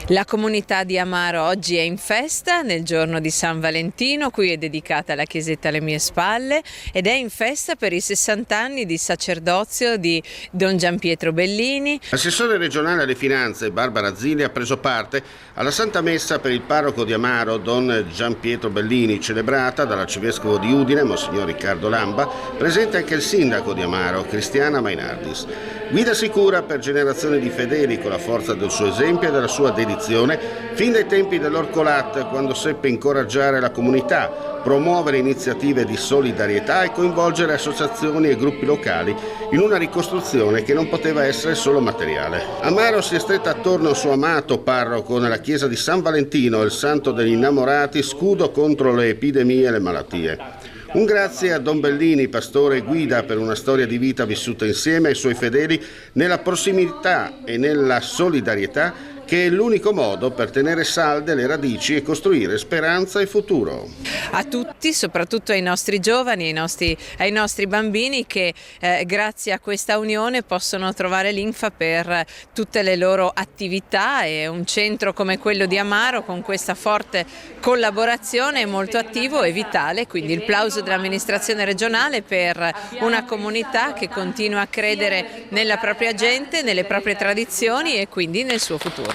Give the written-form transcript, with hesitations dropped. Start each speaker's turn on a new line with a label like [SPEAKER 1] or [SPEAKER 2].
[SPEAKER 1] La comunità di Amaro oggi è in festa nel giorno di San Valentino, cui è dedicata la chiesetta alle mie spalle, ed è in festa per i 60 anni di sacerdozio di Don Giampietro Bellini.
[SPEAKER 2] L'assessore regionale alle finanze Barbara Zilli ha preso parte alla Santa Messa per il parroco di Amaro Don Giampietro Bellini, celebrata dall'arcivescovo di Udine Monsignor Riccardo Lamba, presente anche il sindaco di Amaro Cristiana Mainardis. Guida sicura per generazioni di fedeli con la forza del suo esempio e della sua dedizione fin dai tempi dell'Orcolat, quando seppe incoraggiare la comunità, promuovere iniziative di solidarietà e coinvolgere associazioni e gruppi locali in una ricostruzione che non poteva essere solo materiale. Amaro si è stretta attorno al suo amato parroco nella chiesa di San Valentino, il santo degli innamorati, scudo contro le epidemie e le malattie. Un grazie a Don Bellini, pastore e guida per una storia di vita vissuta insieme ai suoi fedeli nella prossimità e nella solidarietà, che è l'unico modo per tenere salde le radici e costruire speranza e futuro.
[SPEAKER 1] A tutti, soprattutto ai nostri giovani, ai nostri bambini che grazie a questa unione possono trovare linfa per tutte le loro attività, e un centro come quello di Amaro con questa forte collaborazione è molto attivo e vitale, quindi il plauso dell'amministrazione regionale per una comunità che continua a credere nella propria gente, nelle proprie tradizioni e quindi nel suo futuro.